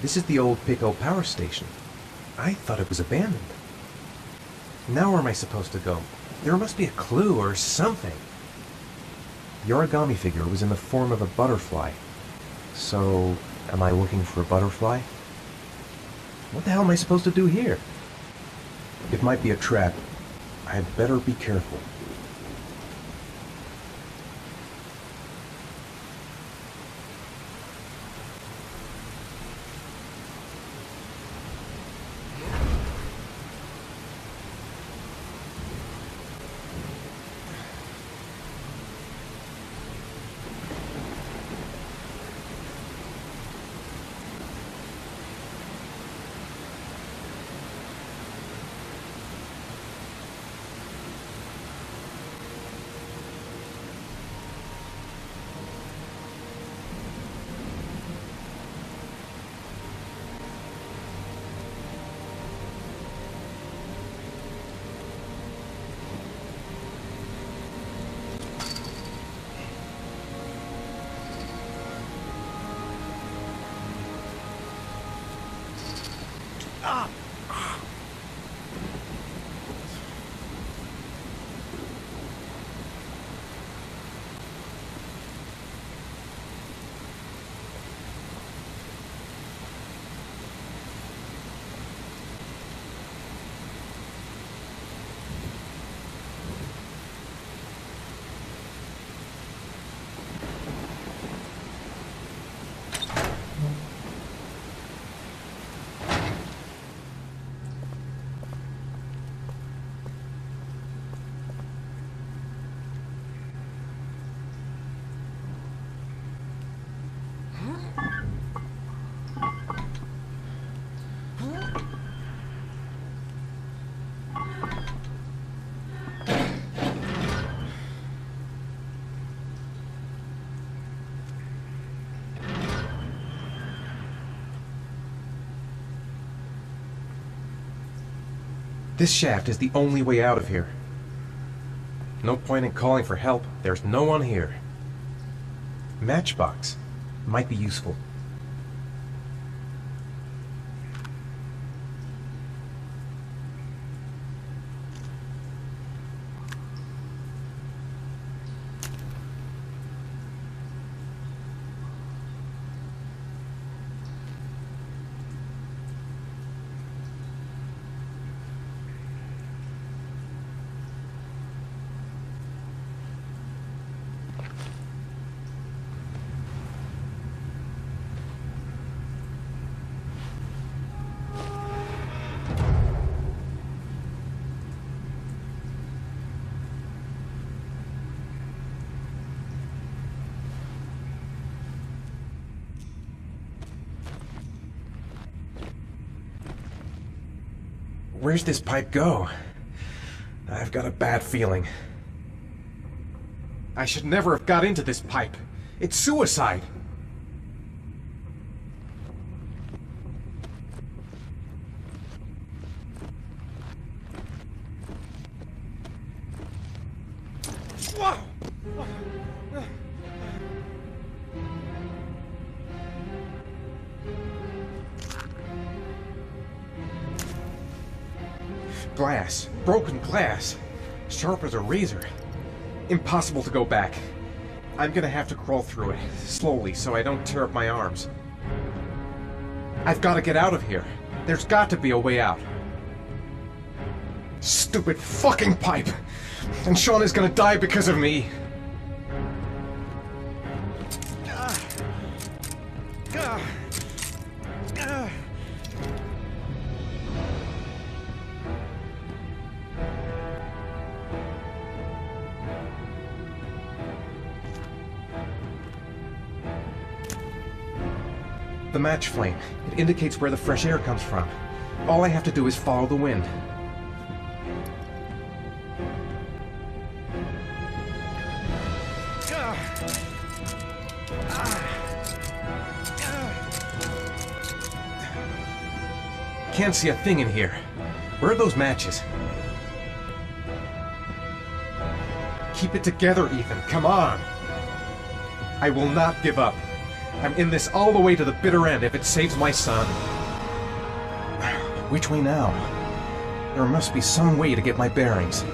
This is the old Pico power station. I thought it was abandoned. Now where am I supposed to go? There must be a clue or something. The origami figure was in the form of a butterfly. So, am I looking for a butterfly? What the hell am I supposed to do here? It might be a trap. I'd better be careful. This shaft is the only way out of here. No point in calling for help. There's no one here. Matchbox might be useful. Where's this pipe go? I've got a bad feeling. I should never have got into this pipe. It's suicide. Whoa! Glass. Broken glass. Sharp as a razor. Impossible to go back. I'm gonna have to crawl through it, slowly, so I don't tear up my arms. I've got to get out of here. There's got to be a way out. Stupid fucking pipe! And Sean is gonna die because of me! The match flame. It indicates where the fresh air comes from. All I have to do is follow the wind. Can't see a thing in here. Where are those matches? Keep it together, Ethan. Come on. I will not give up. I'm in this all the way to the bitter end if it saves my son. Which way now? There must be some way to get my bearings.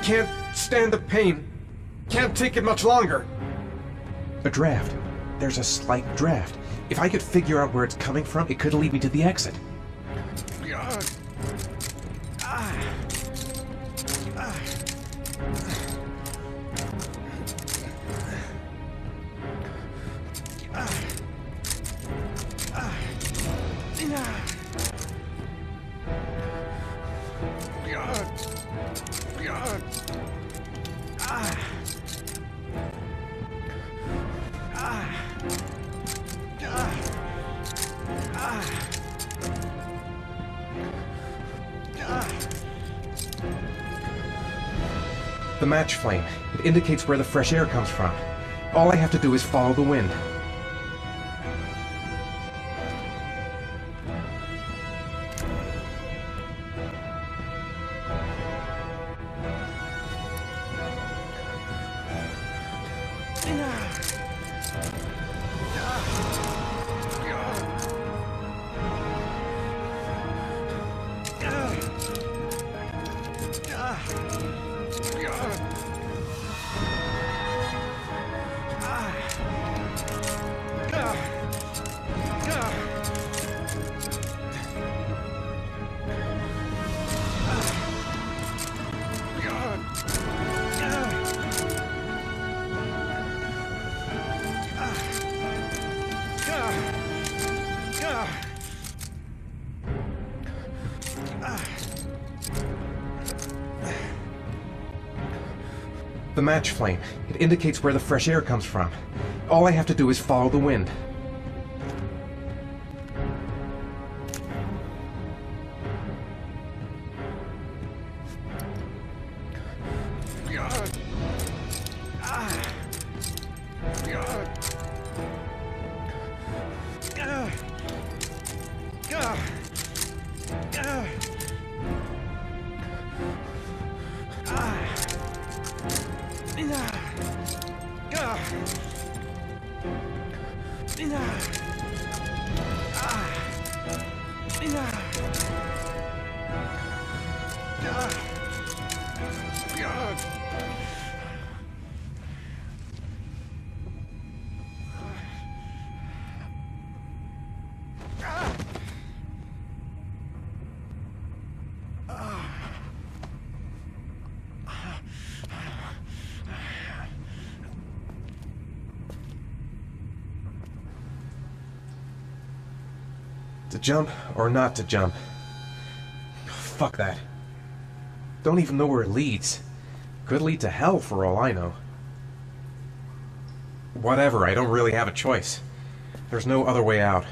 Can't stand the pain. Can't take it much longer. A draft. There's a slight draft. If I could figure out where it's coming from, it could lead me to the exit. The match flame. It indicates where the fresh air comes from. All I have to do is follow the wind. The match flame. It indicates where the fresh air comes from. All I have to do is follow the wind. To jump or not to jump? Fuck that. Don't even know where it leads. Could lead to hell for all I know. Whatever, I don't really have a choice. There's no other way out.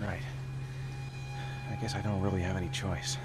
Right. I guess I don't really have any choice.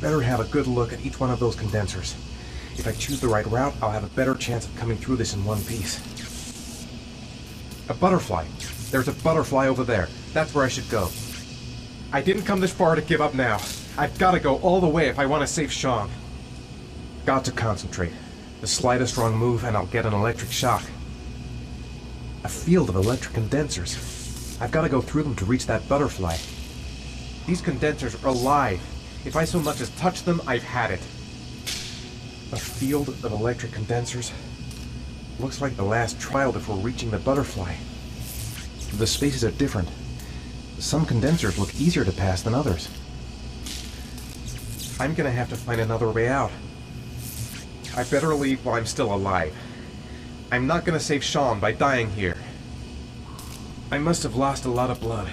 better have a good look at each one of those condensers. If I choose the right route, I'll have a better chance of coming through this in one piece. A butterfly. There's a butterfly over there. That's where I should go. I didn't come this far to give up now. I've got to go all the way if I want to save Sean. Got to concentrate. The slightest wrong move and I'll get an electric shock. A field of electric condensers. I've got to go through them to reach that butterfly. These condensers are alive. If I so much as touch them, I've had it. A field of electric condensers. Looks like the last trial before reaching the butterfly. The spaces are different. Some condensers look easier to pass than others. I'm gonna have to find another way out. I better leave while I'm still alive. I'm not gonna save Sean by dying here. I must have lost a lot of blood.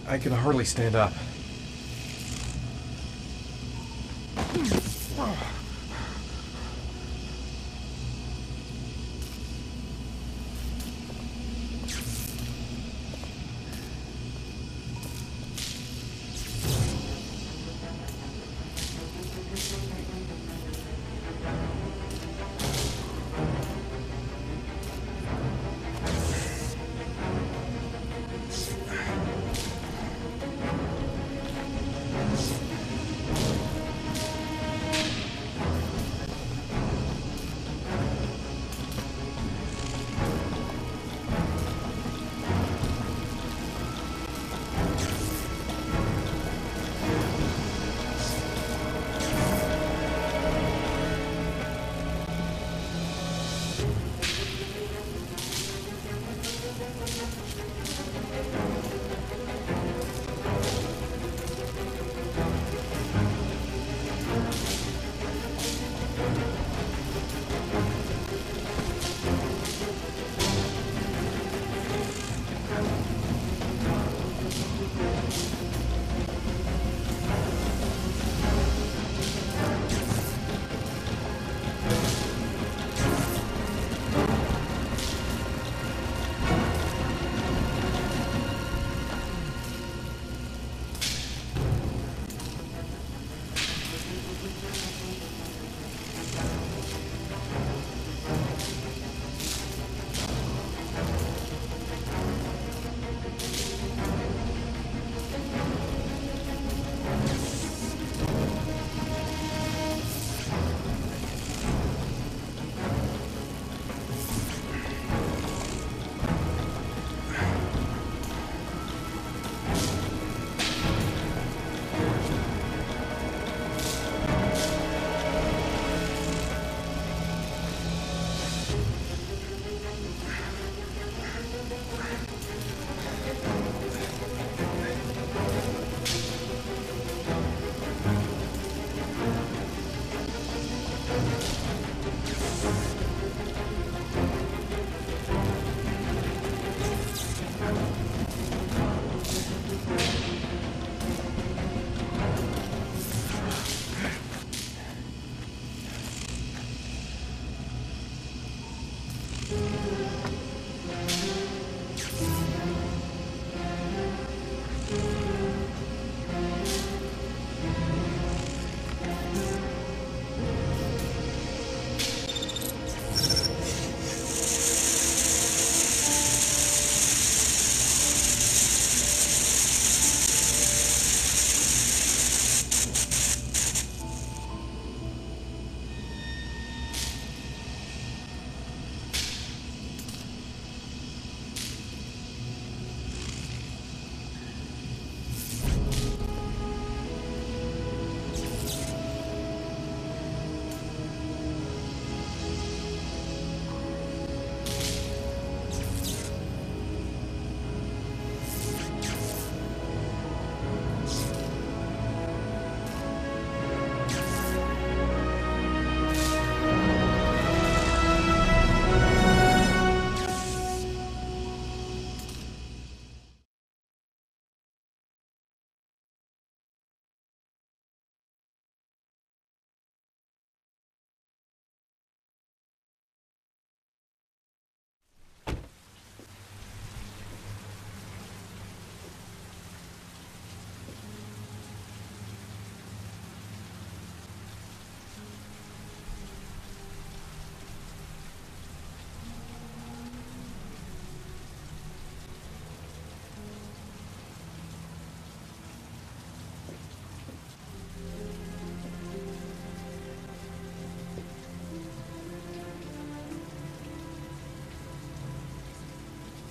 I can hardly stand up.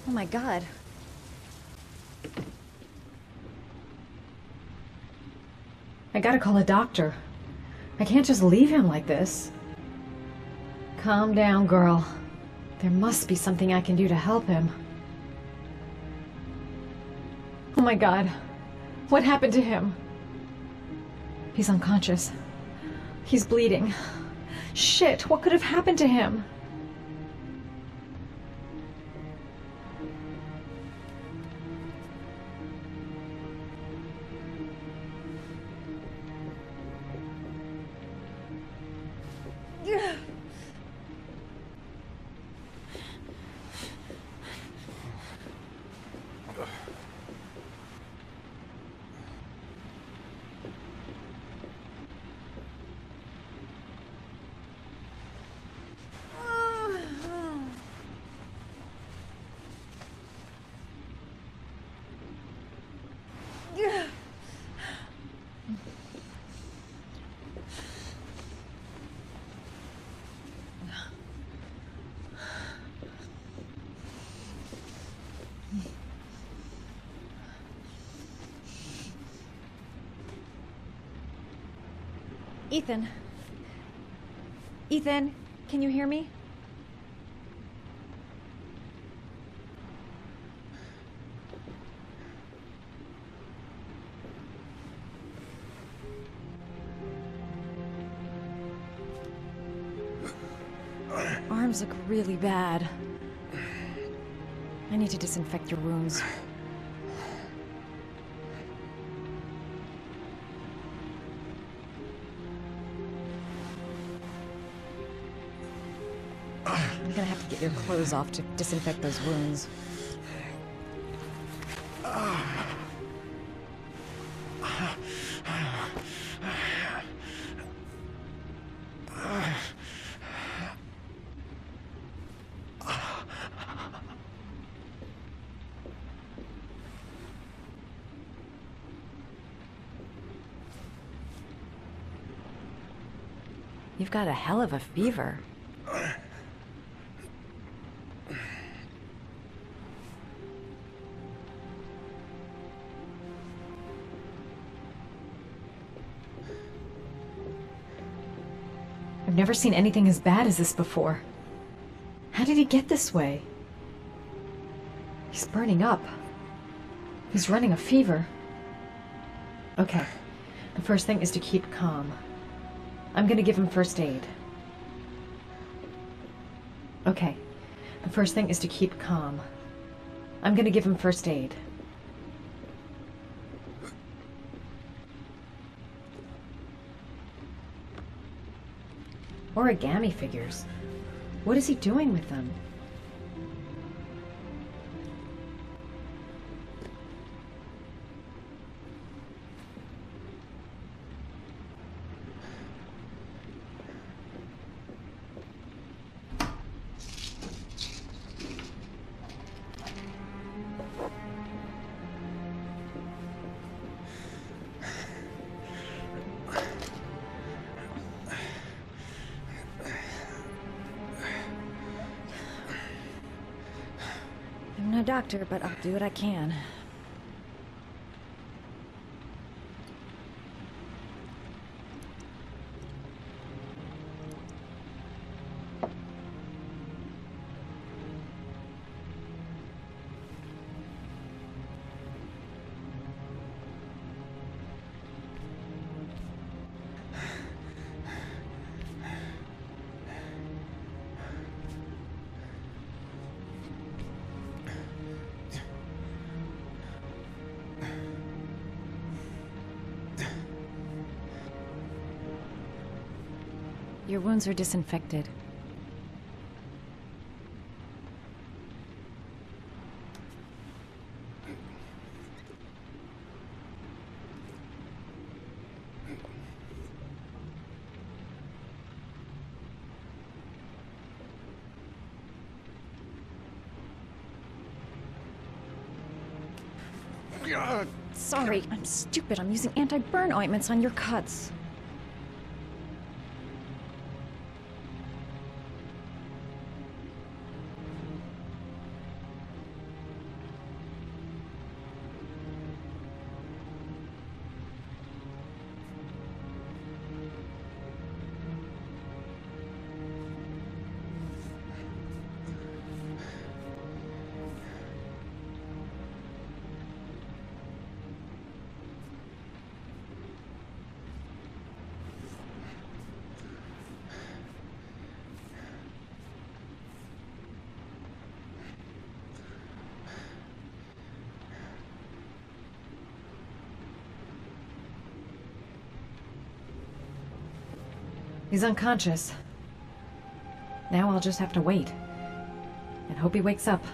Oh my god. I gotta call a doctor. I can't just leave him like this. Calm down, girl. There must be something I can do to help him. Oh my god. What happened to him? He's unconscious. He's bleeding. Shit, what could have happened to him? Ethan. Ethan, can you hear me? Arms look really bad. I need to disinfect your wounds. I'm gonna have to get your clothes off to disinfect those wounds. You've got a hell of a fever. I've never seen anything as bad as this before. How did he get this way? He's burning up. He's running a fever. Okay, the first thing is to keep calm. I'm gonna give him first aid. Okay, the first thing is to keep calm. I'm gonna give him first aid. Origami figures. What is he doing with them? I'm no doctor, but I'll do what I can. Your wounds are disinfected. Sorry, I'm stupid. I'm using anti-burn ointments on your cuts. He's unconscious. Now I'll just have to wait. And hope he wakes up.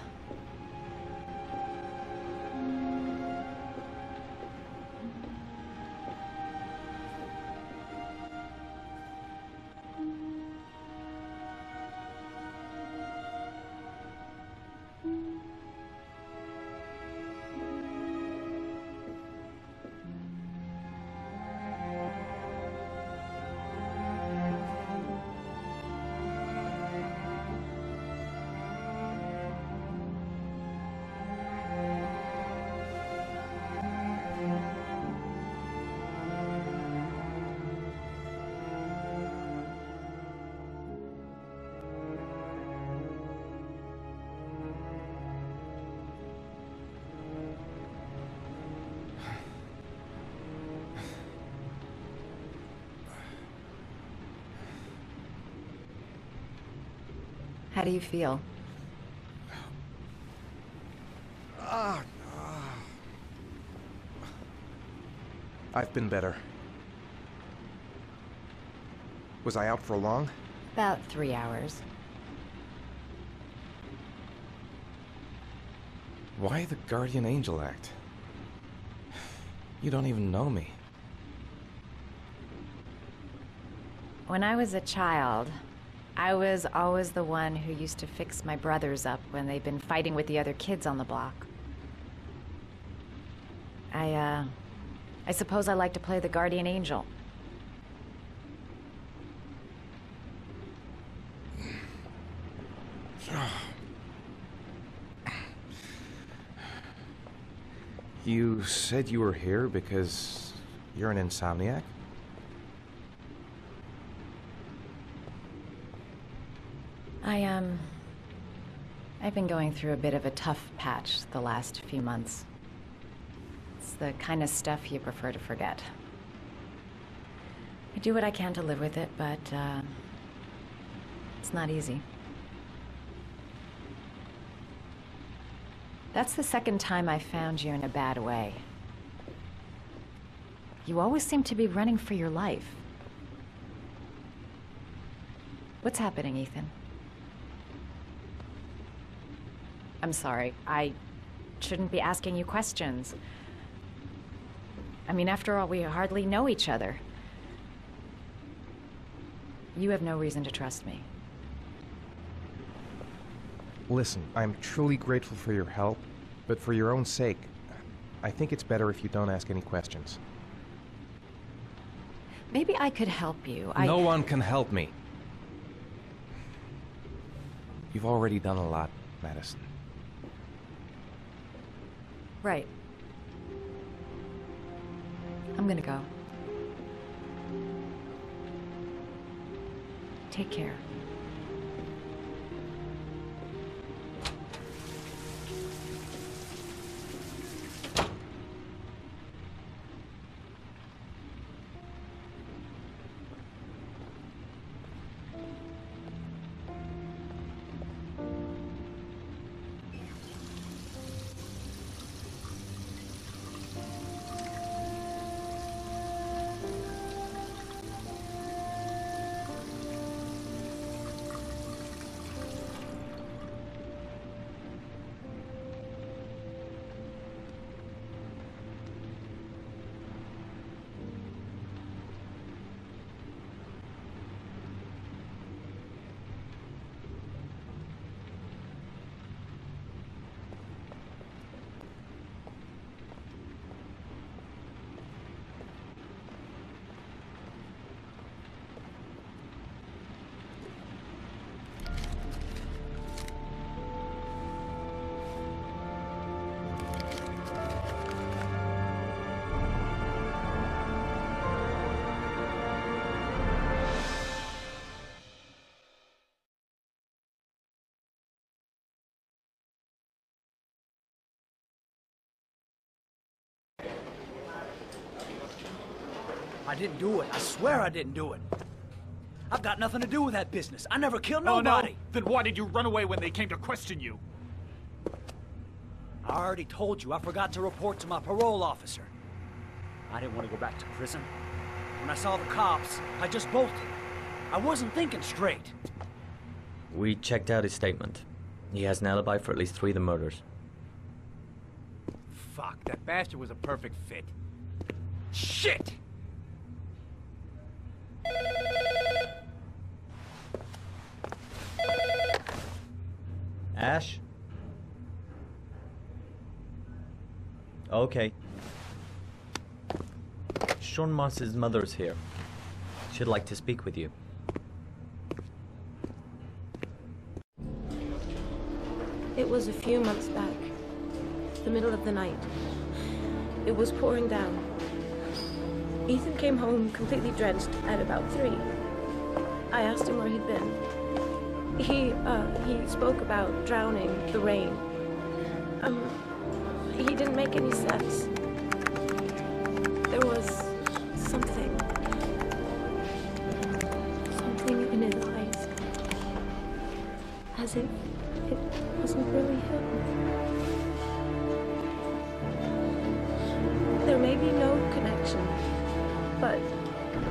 How do you feel? I've been better. Was I out for long? About 3 hours. Why the Guardian Angel act? You don't even know me. When I was a child, I was always the one who used to fix my brothers up when they'd been fighting with the other kids on the block. I suppose I like to play the Guardian Angel. You said you were here because you're an insomniac? I've been going through a bit of a tough patch the last few months. It's the kind of stuff you prefer to forget. I do what I can to live with it, but, it's not easy. That's the second time I found you in a bad way. You always seem to be running for your life. What's happening, Ethan? I'm sorry, I shouldn't be asking you questions. I mean, after all, we hardly know each other. You have no reason to trust me. Listen, I'm truly grateful for your help, but for your own sake, I think it's better if you don't ask any questions. Maybe I could help you. No one can help me. You've already done a lot, Madison. Right. I'm gonna go. Take care. I didn't do it. I swear I didn't do it. I've got nothing to do with that business. I never killed nobody. Oh, no? Then why did you run away when they came to question you? I already told you I forgot to report to my parole officer. I didn't want to go back to prison. When I saw the cops, I just bolted. I wasn't thinking straight. We checked out his statement. He has an alibi for at least 3 of the murders. Fuck, that bastard was a perfect fit. Shit! Ash? Okay. Sean Moss's mother's here. She'd like to speak with you. It was a few months back. The middle of the night. It was pouring down. Ethan came home completely drenched at about 3. I asked him where he'd been. He spoke about drowning, the rain. He didn't make any sense. There was something in his eyes. As if it wasn't really him. There may be no connection, but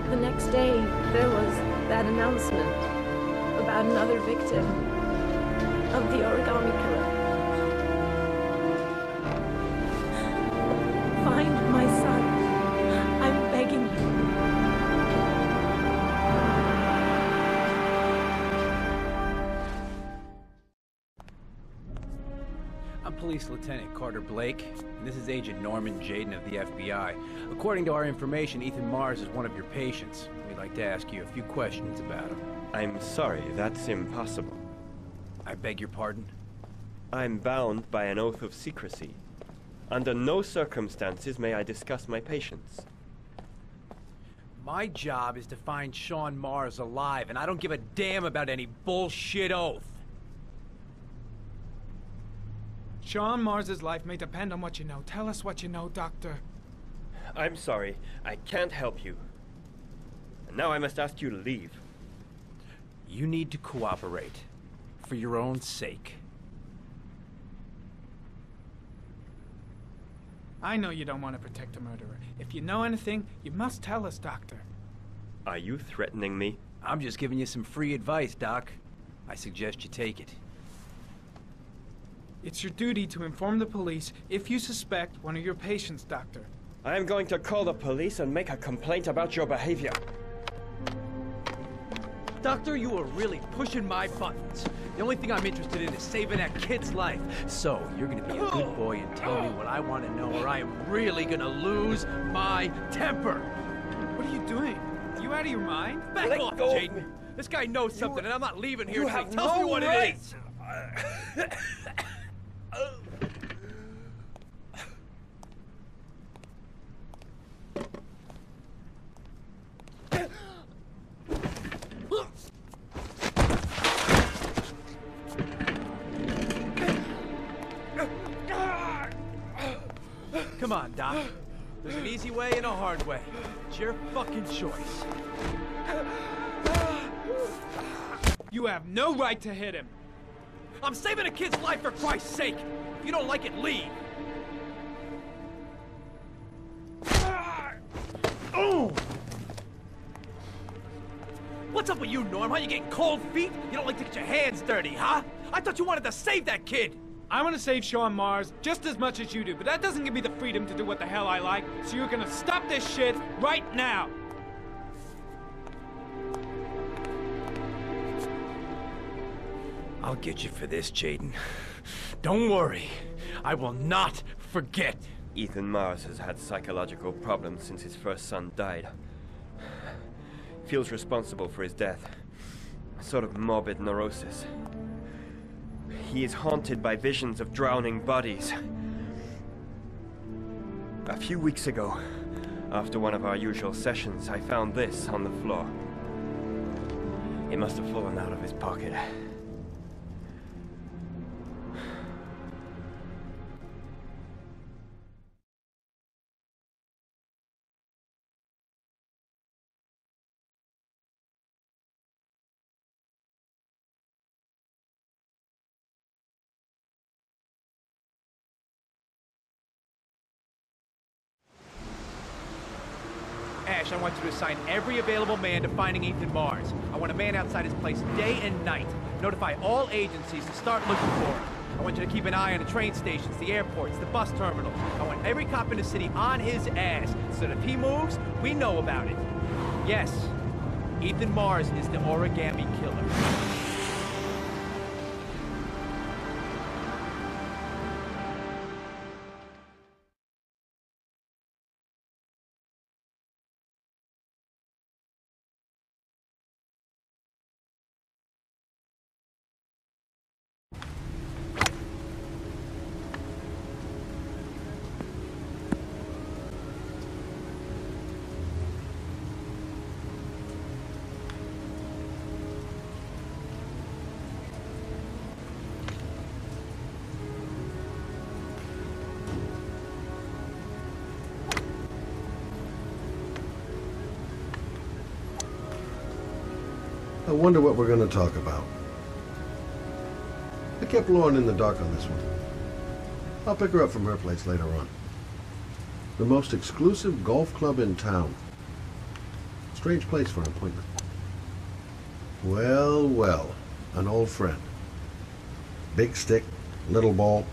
the next day there was that announcement about another victim of the origami killer. Find my son. I'm begging you. I'm Police Lieutenant Carter Blake, and this is Agent Norman Jaden of the FBI. According to our information, Ethan Mars is one of your patients. We'd like to ask you a few questions about him. I'm sorry, that's impossible. I beg your pardon? I'm bound by an oath of secrecy. Under no circumstances may I discuss my patients. My job is to find Sean Mars alive, and I don't give a damn about any bullshit oath. Sean Mars's life may depend on what you know. Tell us what you know, Doctor. I'm sorry, I can't help you. And now I must ask you to leave. You need to cooperate. For your own sake. I know you don't want to protect a murderer. If you know anything, you must tell us, Doctor. Are you threatening me? I'm just giving you some free advice, Doc. I suggest you take it. It's your duty to inform the police if you suspect one of your patients, Doctor. I am going to call the police and make a complaint about your behavior. Doctor, you are really pushing my buttons. The only thing I'm interested in is saving that kid's life. So, you're gonna be a good boy and tell me what I want to know, or I am really gonna lose my temper. What are you doing? Are you out of your mind? Back off, Jaden. This guy knows something, and I'm not leaving here until he tells me what it is. Come on, Doc. There's an easy way and a hard way. It's your fucking choice. You have no right to hit him. I'm saving a kid's life for Christ's sake. If you don't like it, leave. What's up with you, Norm? How you getting cold feet? You don't like to get your hands dirty, huh? I thought you wanted to save that kid. I want to save Sean Mars just as much as you do, but that doesn't give me the freedom to do what the hell I like, so you're gonna stop this shit right now! I'll get you for this, Jaden. Don't worry. I will not forget. Ethan Mars has had psychological problems since his first son died. Feels responsible for his death. A sort of morbid neurosis. He is haunted by visions of drowning bodies. A few weeks ago, after one of our usual sessions, I found this on the floor. It must have fallen out of his pocket. Ash, I want you to assign every available man to finding Ethan Mars. I want a man outside his place day and night. Notify all agencies to start looking for him. I want you to keep an eye on the train stations, the airports, the bus terminals. I want every cop in the city on his ass, so that if he moves, we know about it. Yes, Ethan Mars is the origami killer. I wonder what we're going to talk about. I kept Lauren in the dark on this one. I'll pick her up from her place later on. The most exclusive golf club in town. Strange place for an appointment. Well, well, an old friend. Big stick, little ball.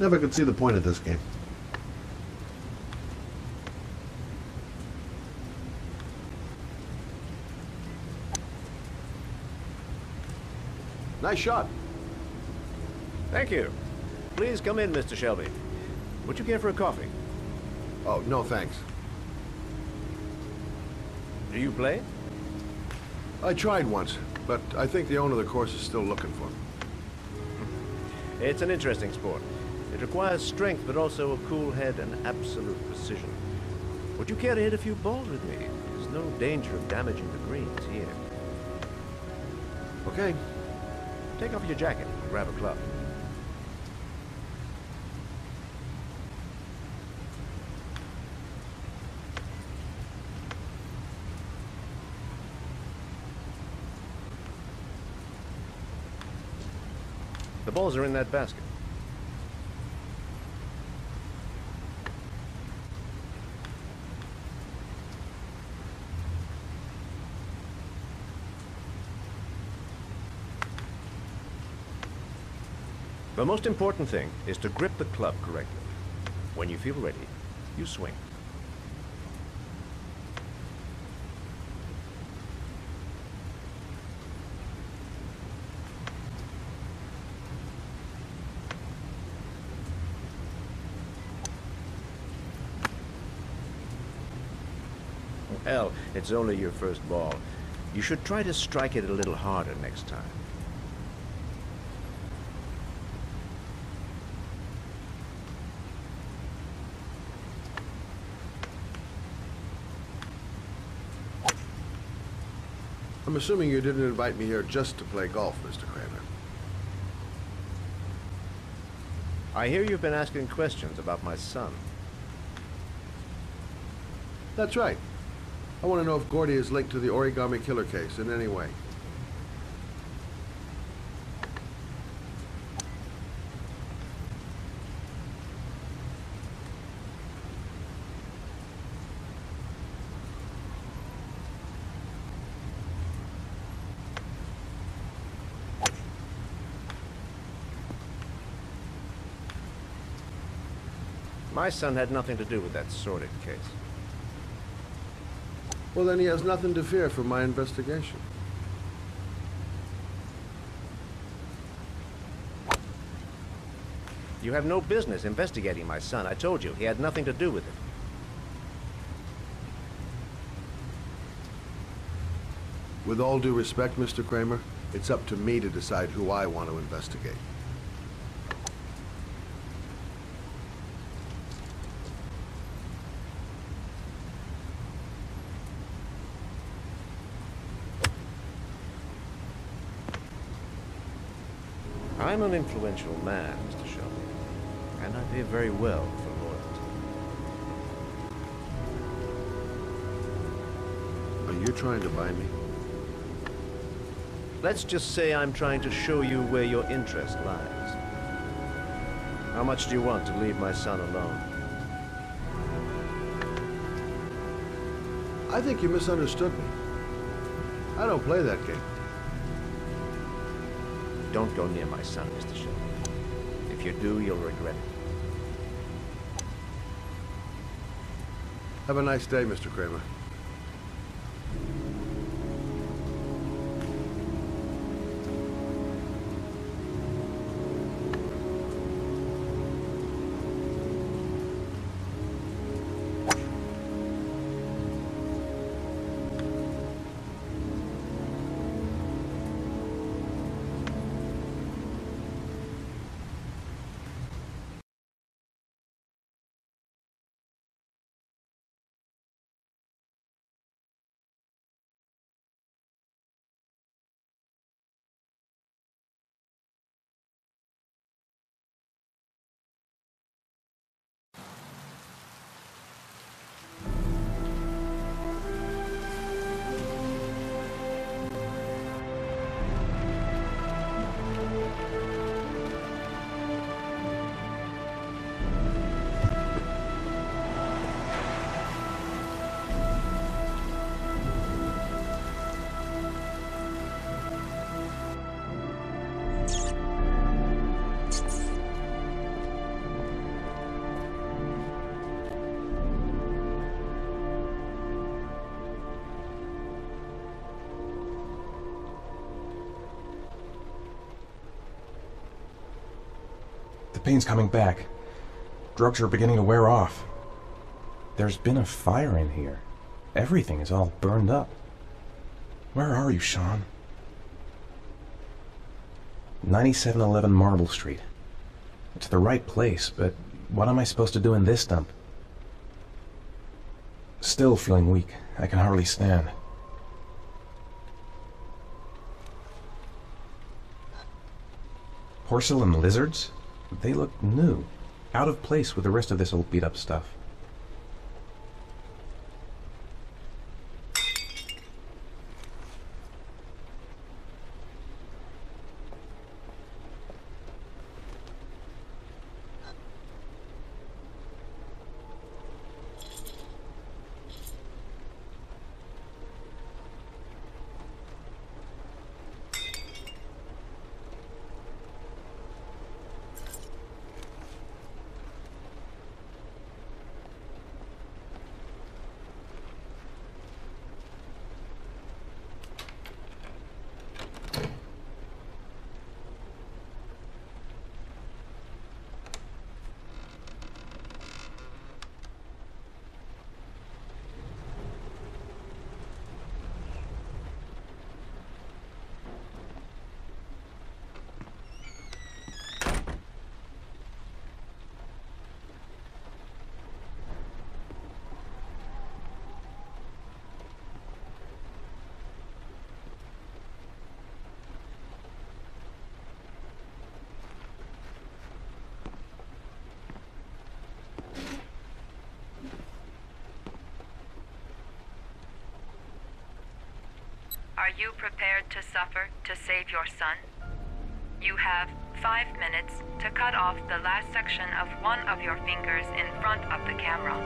Never could see the point of this game. Nice shot. Thank you. Please come in, Mr. Shelby. Would you care for a coffee? Oh, no thanks. Do you play? I tried once, but I think the owner of the course is still looking for me. It's an interesting sport. It requires strength, but also a cool head and absolute precision. Would you care to hit a few balls with me? There's no danger of damaging the greens here. Okay. Take off your jacket and grab a club. The balls are in that basket. The most important thing is to grip the club correctly. When you feel ready, you swing. Well, it's only your first ball. You should try to strike it a little harder next time. I'm assuming you didn't invite me here just to play golf, Mr. Kramer. I hear you've been asking questions about my son. That's right. I want to know if Gordy is linked to the origami killer case in any way. My son had nothing to do with that sordid case. Well, then he has nothing to fear from my investigation. You have no business investigating my son. I told you, he had nothing to do with it. With all due respect, Mr. Kramer, it's up to me to decide who I want to investigate. I'm an influential man, Mr. Shelby, and I pay very well for loyalty. Are you trying to buy me? Let's just say I'm trying to show you where your interest lies. How much do you want to leave my son alone? I think you misunderstood me. I don't play that game. Don't go near my son, Mr. Shelby. If you do, you'll regret it. Have a nice day, Mr. Kramer. The pain's coming back. Drugs are beginning to wear off. There's been a fire in here. Everything is all burned up. Where are you, Sean? 9711 Marble Street. It's the right place, but what am I supposed to do in this dump? Still feeling weak. I can hardly stand. Porcelain lizards? They look new. Out of place with the rest of this old beat-up stuff. Are you prepared to suffer to save your son? You have 5 minutes to cut off the last section of one of your fingers in front of the camera.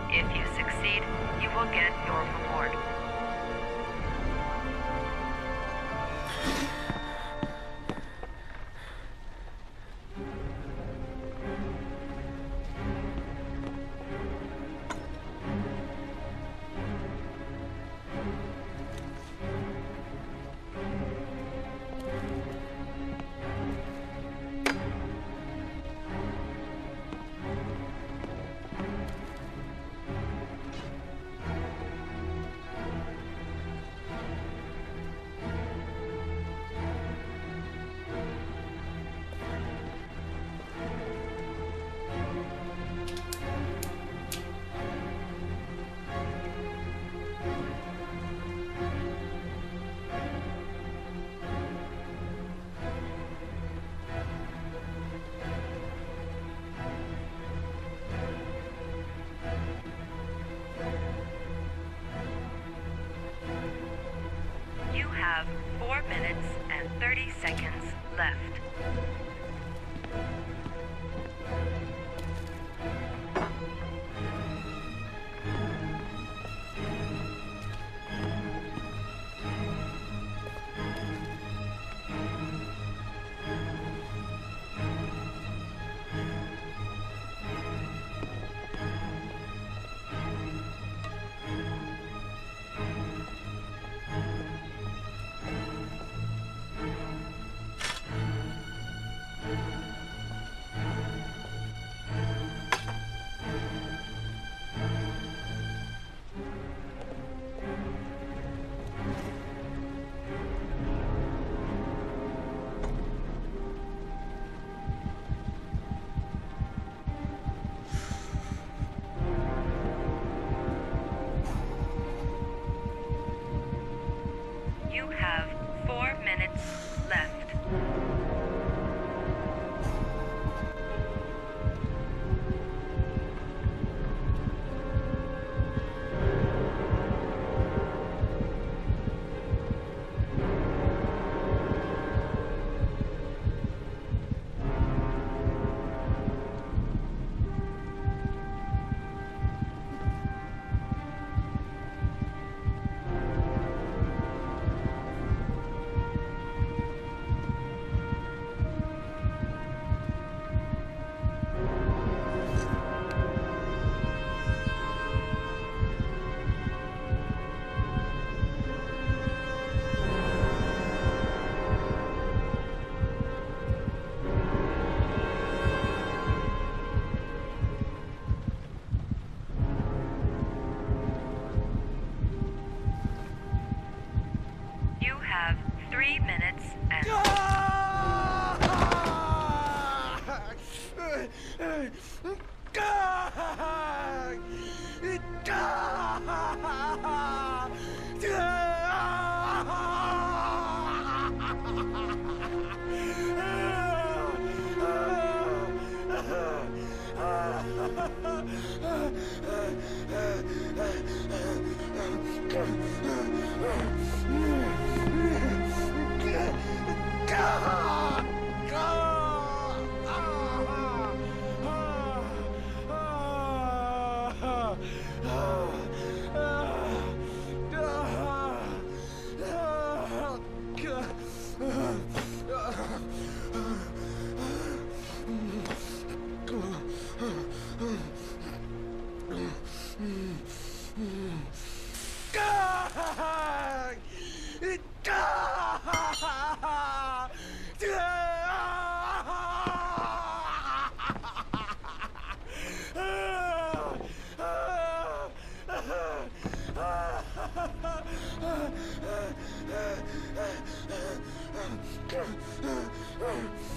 If you succeed, you will get your reward. You have 4 minutes and 30 seconds left. 3 minutes and...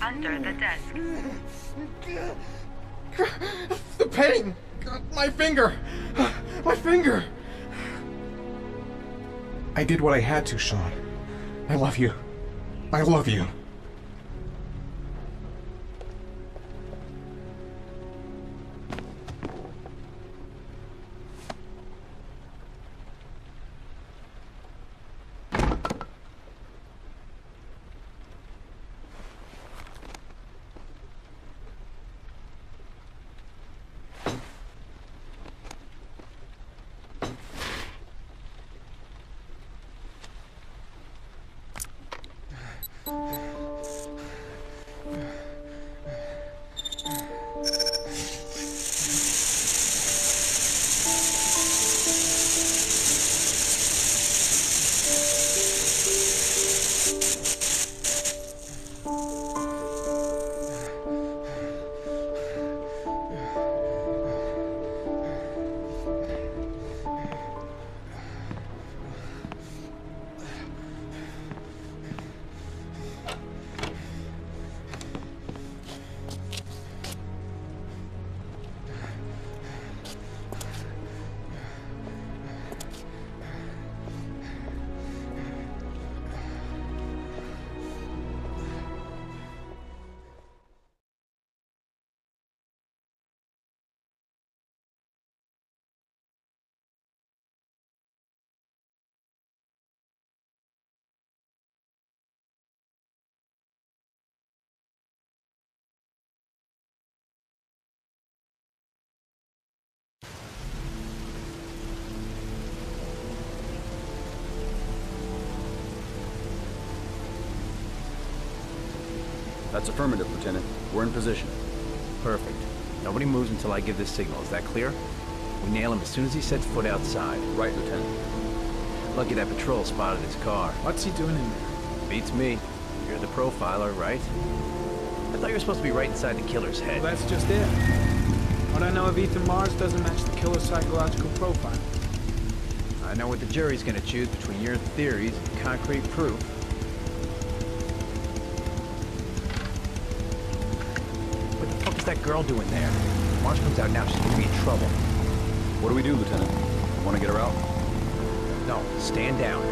Under the desk. The pain! My finger! My finger! I did what I had to, Sean. I love you. I love you. That's affirmative, Lieutenant. We're in position. Perfect. Nobody moves until I give this signal. Is that clear? We nail him as soon as he sets foot outside. Right, Lieutenant. Lucky that patrol spotted his car. What's he doing in there? Beats me. You're the profiler, right? I thought you were supposed to be right inside the killer's head. Well, that's just it. What I know of Ethan Mars doesn't match the killer's psychological profile. I know what the jury's gonna choose between your theories and concrete proof. What the fuck is that girl doing there? If Mars comes out now, she's gonna be in trouble. What do we do, Lieutenant? Want to get her out? No, stand down.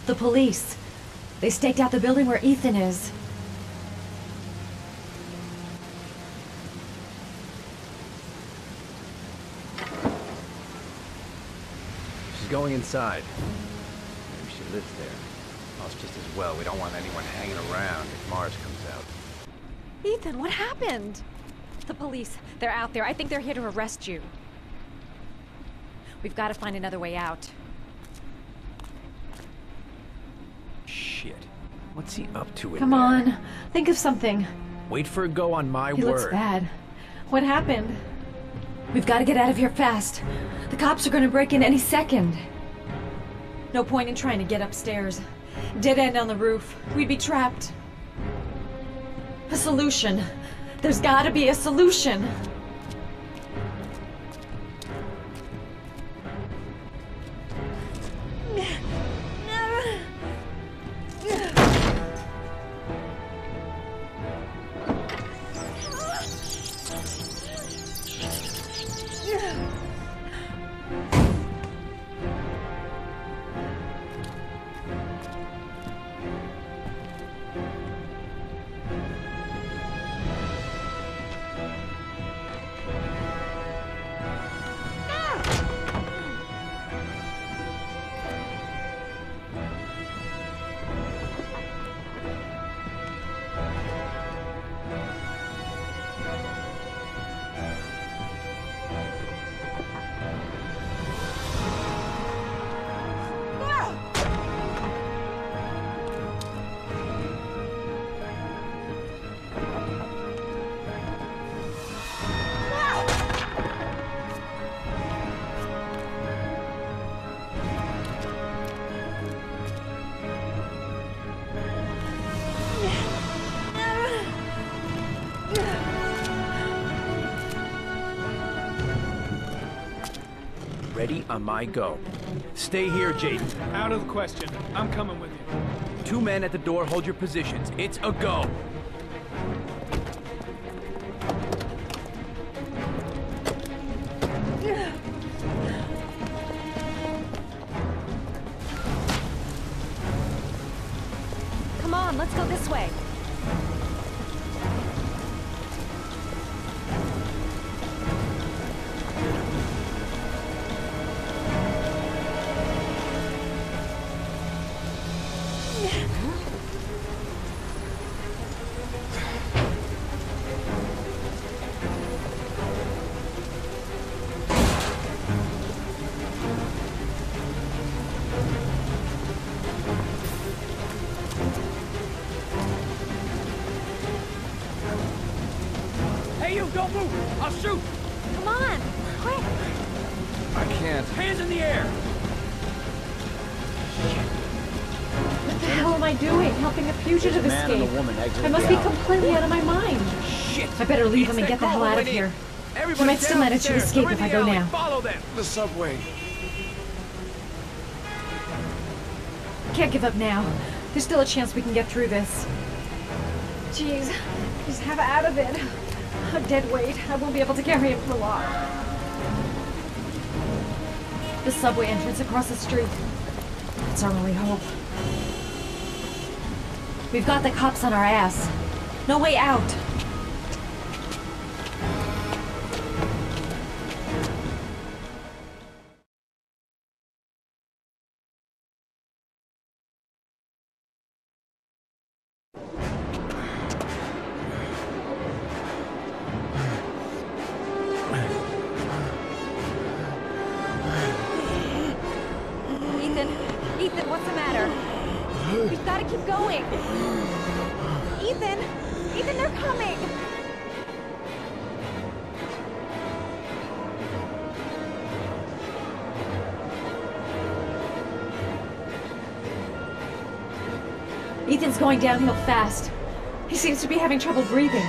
The police. They staked out the building where Ethan is. She's going inside. Maybe she lives there. Well, it's just as well. We don't want anyone hanging around if Mars comes out. Ethan, what happened? The police. They're out there. I think they're here to arrest you. We've got to find another way out. Shit. What's he up to in Come there? on. Think of something. Wait for a go on my He word. looks bad. What happened? We've got to get out of here fast. The cops are gonna break in any second. No point in trying to get upstairs. Dead end on the roof. We'd be trapped. A solution. There's gotta be a solution. Ready on my go. Stay here, Jaden. Out of the question. I'm coming with you. 2 men at the door, hold your positions. It's a go. Come on, let's go this way. Don't move! I'll shoot! Come on! Quick! I can't. Hands in the air! What the hell am I doing? Helping a fugitive escape? I must be completely out of my mind. Shit! I better leave him and get the hell out of here. He might still manage to escape if I go now. Follow them! The subway. Can't give up now. There's still a chance we can get through this. Jeez, just have out of it. A dead weight. I won't be able to carry him for long. The subway entrance across the street. That's our only hope. We've got the cops on our ass. No way out. Ethan, what's the matter? We've got to keep going. Ethan, they're coming. Ethan's going downhill fast. He seems to be having trouble breathing.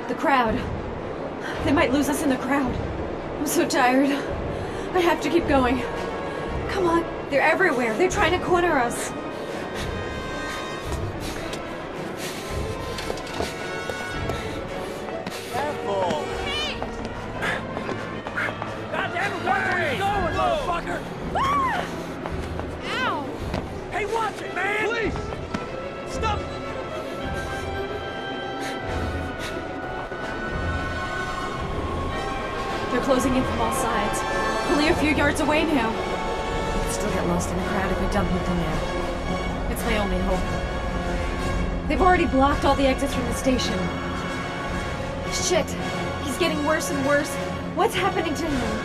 The crowd. They might lose us in the crowd. I'm so tired. I have to keep going. Come on. They're everywhere. They're trying to corner us. Careful! God damn it, watch where you're going, motherfucker! Ah! Ow! Hey, watch it, man! Please! Stop! They're closing in from all sides. Only a few yards away now. We could still get lost in the crowd if we dump Ethan there. It's my only hope. They've already blocked all the exits from the station. Shit! He's getting worse and worse. What's happening to him?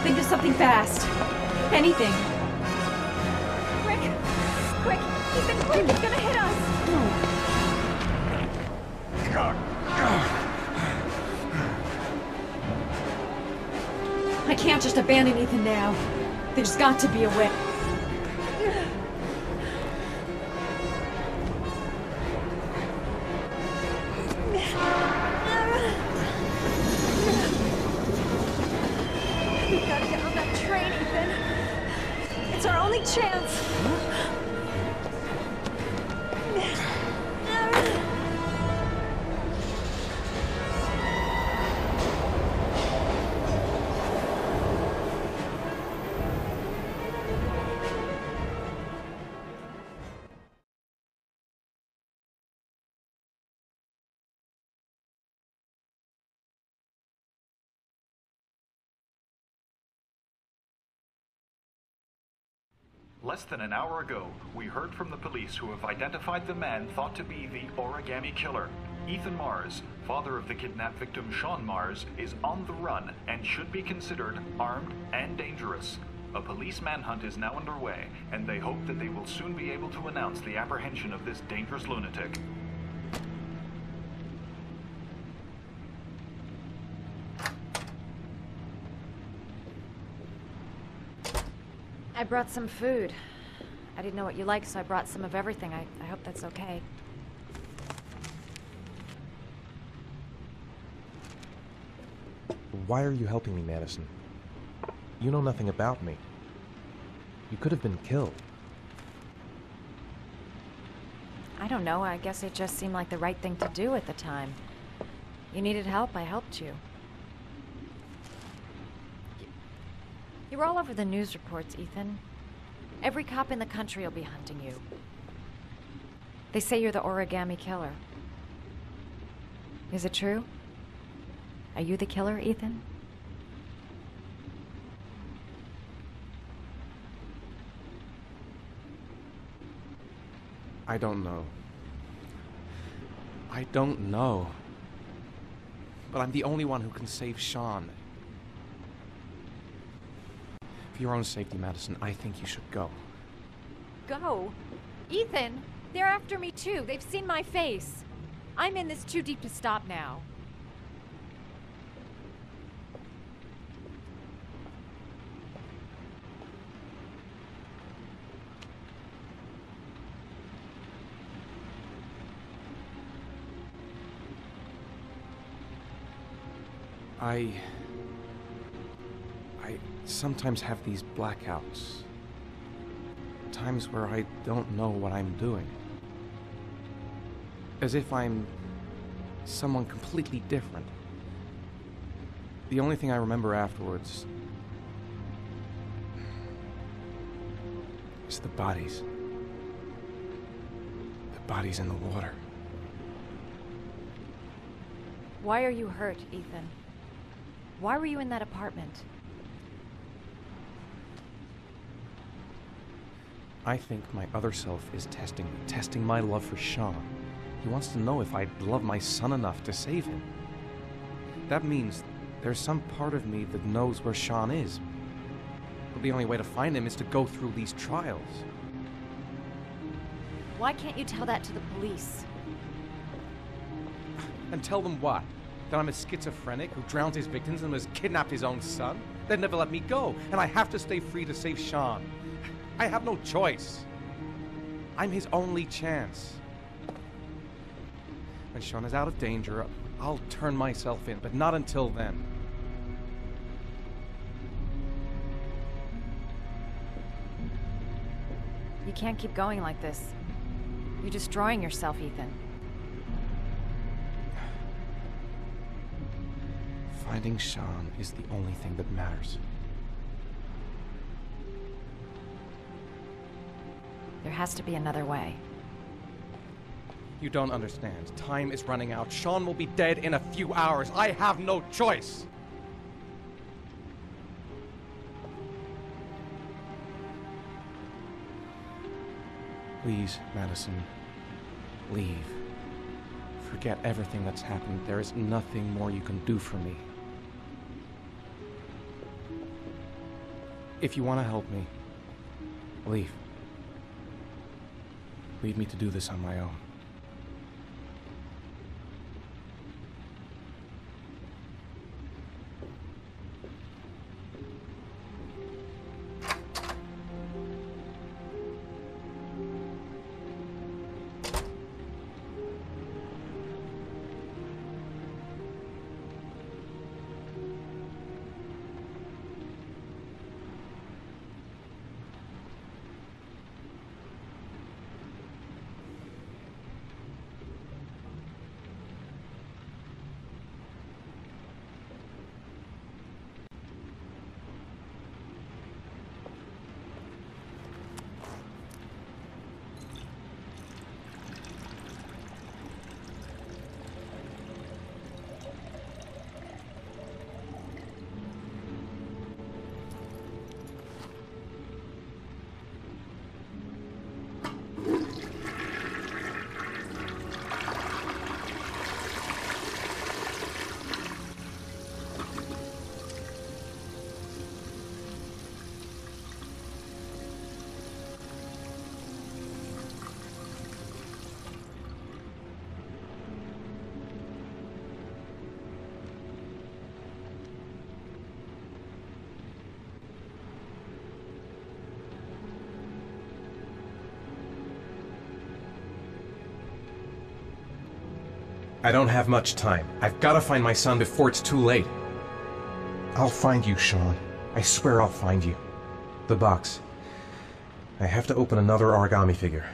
Think of something fast. Anything. Quick! Ethan, quick! He's gonna hit us! I can't just abandon Ethan now. There's got to be a way. We've got to get on that train, Ethan. It's our only chance. Less than an hour ago, we heard from the police who have identified the man thought to be the origami killer. Ethan Mars, father of the kidnapped victim Sean Mars, is on the run and should be considered armed and dangerous. A police manhunt is now underway, and they hope that they will soon be able to announce the apprehension of this dangerous lunatic. I brought some food. I didn't know what you liked, so I brought some of everything. I hope that's okay. Why are you helping me, Madison? You know nothing about me. You could have been killed. I don't know. I guess it just seemed like the right thing to do at the time. You needed help, I helped you. You were all over the news reports, Ethan. Every cop in the country will be hunting you. They say you're the origami killer. Is it true? Are you the killer, Ethan? I don't know. I don't know. But I'm the only one who can save Sean. For your own safety, Madison, I think you should go. Go? Ethan, they're after me too. They've seen my face. I'm in this too deep to stop now. I sometimes have these blackouts. Times where I don't know what I'm doing. As if I'm someone completely different. The only thing I remember afterwards is the bodies. The bodies in the water. Why are you hurt, Ethan? Why were you in that apartment? I think my other self is testing my love for Sean. He wants to know if I love my son enough to save him. That means there's some part of me that knows where Sean is. But the only way to find him is to go through these trials. Why can't you tell that to the police? And tell them what? That I'm a schizophrenic who drowned his victims and has kidnapped his own son? They'd never let me go, and I have to stay free to save Sean. I have no choice. I'm his only chance. When Sean is out of danger, I'll turn myself in, but not until then. You can't keep going like this. You're destroying yourself, Ethan. Finding Sean is the only thing that matters. There has to be another way. You don't understand. Time is running out. Sean will be dead in a few hours. I have no choice. Please, Madison, leave. Forget everything that's happened. There is nothing more you can do for me. If you want to help me, leave. Leave me to do this on my own. I don't have much time. I've got to find my son before it's too late. I'll find you, Sean. I swear I'll find you. The box. I have to open another origami figure.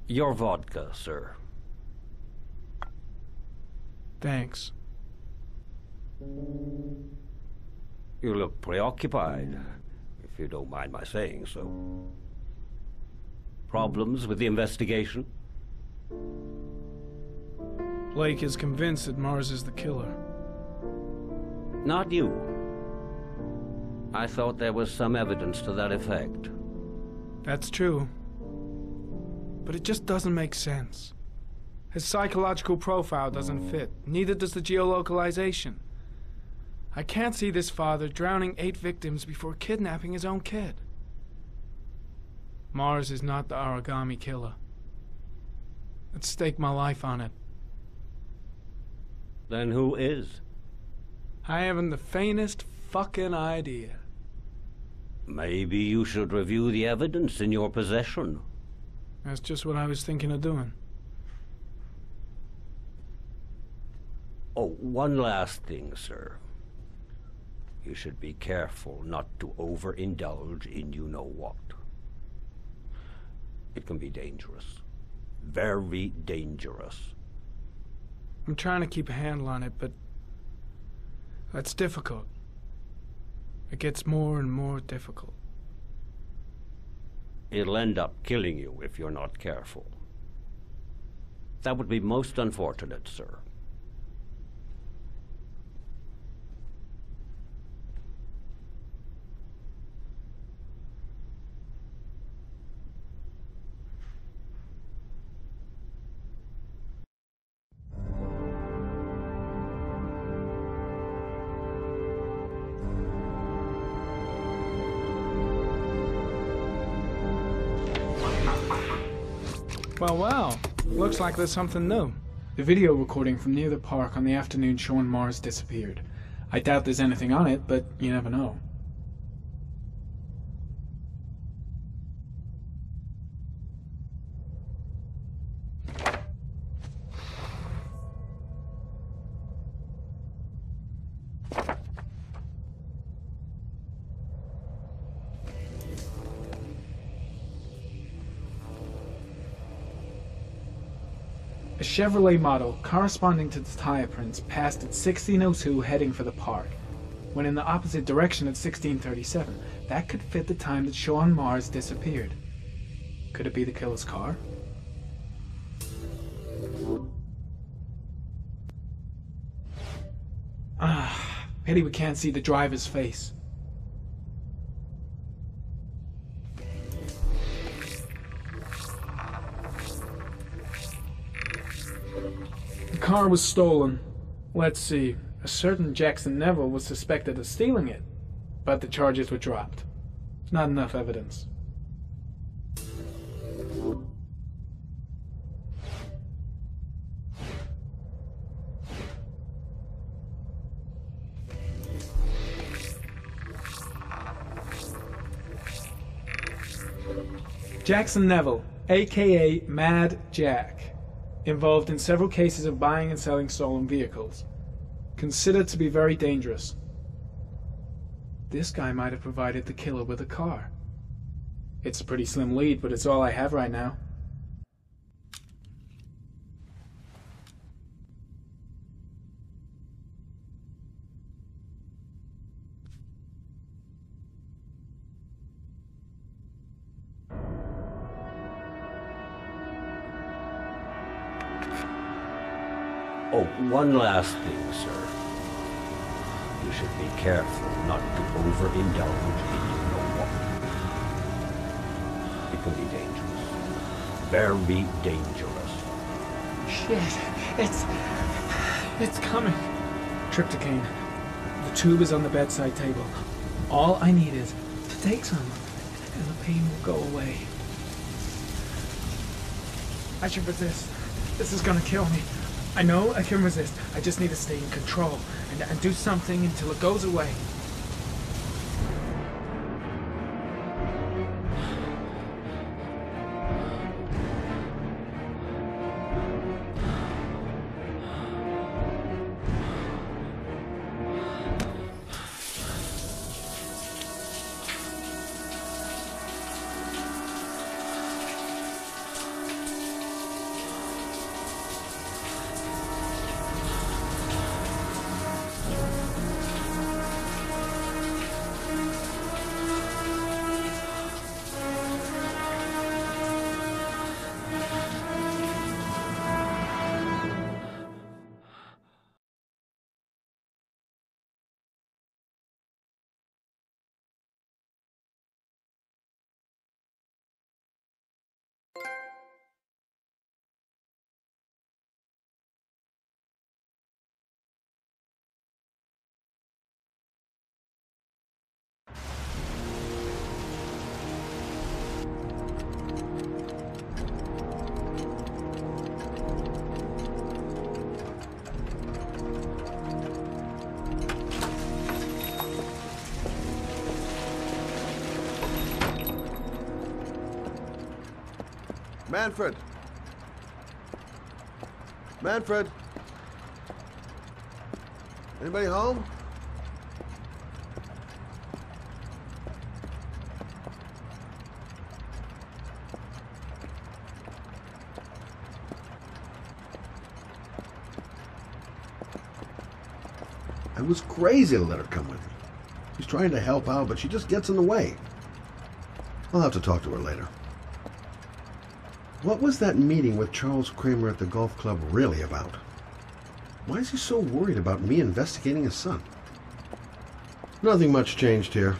Your vodka, sir. Thanks. You look preoccupied, if you don't mind my saying so. Problems with the investigation? Blake is convinced that Mars is the killer. Not you. I thought there was some evidence to that effect. That's true. But it just doesn't make sense. His psychological profile doesn't fit. Neither does the geolocalization. I can't see this father drowning 8 victims before kidnapping his own kid. Mars is not the origami killer. I'd stake my life on it. Then who is? I haven't the faintest fucking idea. Maybe you should review the evidence in your possession. That's just what I was thinking of doing. Oh, one last thing, sir. You should be careful not to overindulge in you-know-what. It can be dangerous. Very dangerous. I'm trying to keep a handle on it, but that's difficult. It gets more and more difficult. It'll end up killing you if you're not careful. That would be most unfortunate, sir. Well, looks like there's something new. The video recording from near the park on the afternoon Sean Mars disappeared. I doubt there's anything on it, but you never know. A Chevrolet model corresponding to the tire prints passed at 1602 heading for the park, when in the opposite direction at 1637. That could fit the time that Sean Mars disappeared. Could it be the killer's car? Pity we can't see the driver's face. The car was stolen. Let's see. A certain Jackson Neville was suspected of stealing it, but the charges were dropped. Not enough evidence. Jackson Neville, aka Mad Jack, involved in several cases of buying and selling stolen vehicles. Considered to be very dangerous. This guy might have provided the killer with a car. It's a pretty slim lead, but it's all I have right now. Oh, one last thing, sir. You should be careful not to overindulge in, you know what. It can be dangerous. Very dangerous. Shit, it's coming. Trypticane. The tube is on the bedside table. All I need is to take some, and the pain will go away. I should resist. This is gonna kill me. I know I can resist. I just need to stay in control and do something until it goes away. Manfred! Manfred! Anybody home? I was crazy to let her come with me. She's trying to help out, but she just gets in the way. I'll have to talk to her later. What was that meeting with Charles Kramer at the golf club really about? Why is he so worried about me investigating his son? Nothing much changed here.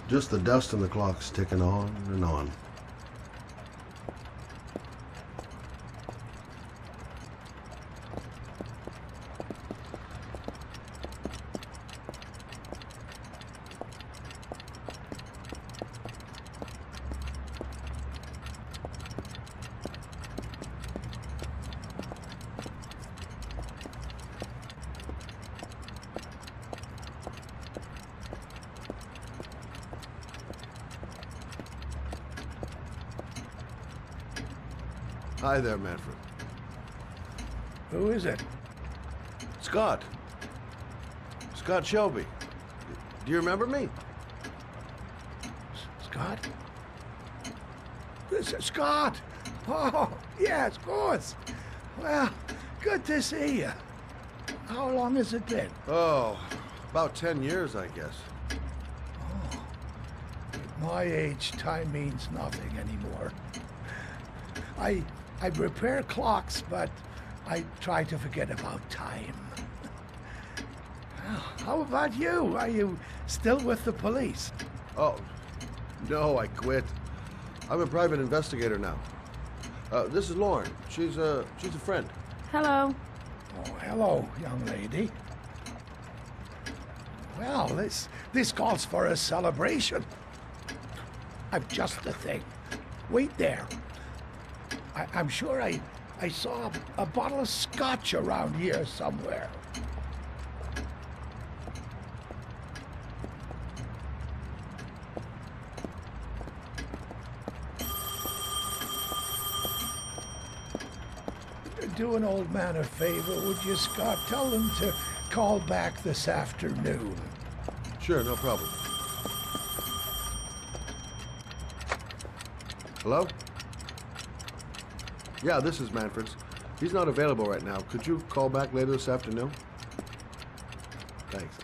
Just the dust and the clocks ticking on and on. Hi there, Manfred. Who is it? Scott. Scott Shelby. Do you remember me? Scott? Scott! Oh, yes, of course. Well, good to see you. How long has it been? Oh, about 10 years, I guess. Oh, at my age, time means nothing anymore. I repair clocks, but I try to forget about time. How about you? Are you still with the police? Oh, no, I quit. I'm a private investigator now. This is Lauren. She's a friend. Hello. Oh, hello, young lady. Well, this calls for a celebration. I'm just the thing. Wait there. I'm sure I saw a bottle of scotch around here somewhere. Do an old man a favor, would you, Scott? Tell them to call back this afternoon. Sure, no problem. Hello? Yeah, this is Manfred's. He's not available right now. Could you call back later this afternoon? Thanks.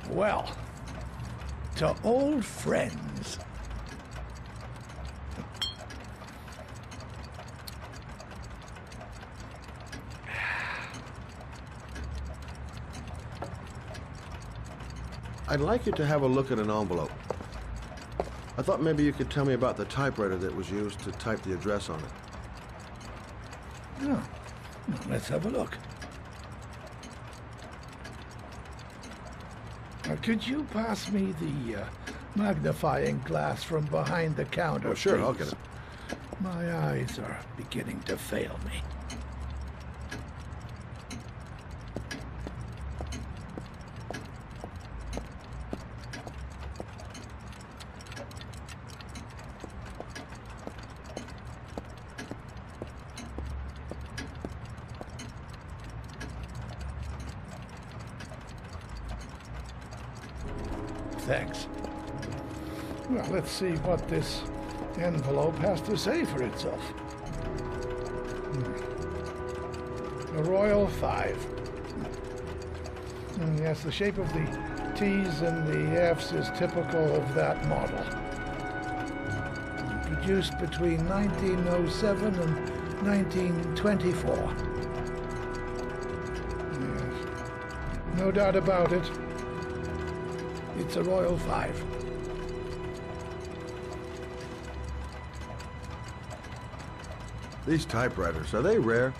Well, to old friends. I'd like you to have a look at an envelope. I thought maybe you could tell me about the typewriter that was used to type the address on it. Oh, let's have a look. Could you pass me the magnifying glass from behind the counter, Oh, sure, please? I'll get it. My eyes are beginning to fail me. Thanks. Well, let's see what this envelope has to say for itself. The Royal 5. Yes, the shape of the T's and the F's is typical of that model. Produced between 1907 and 1924. Yes. No doubt about it. It's a Royal 5. These typewriters, are they rare?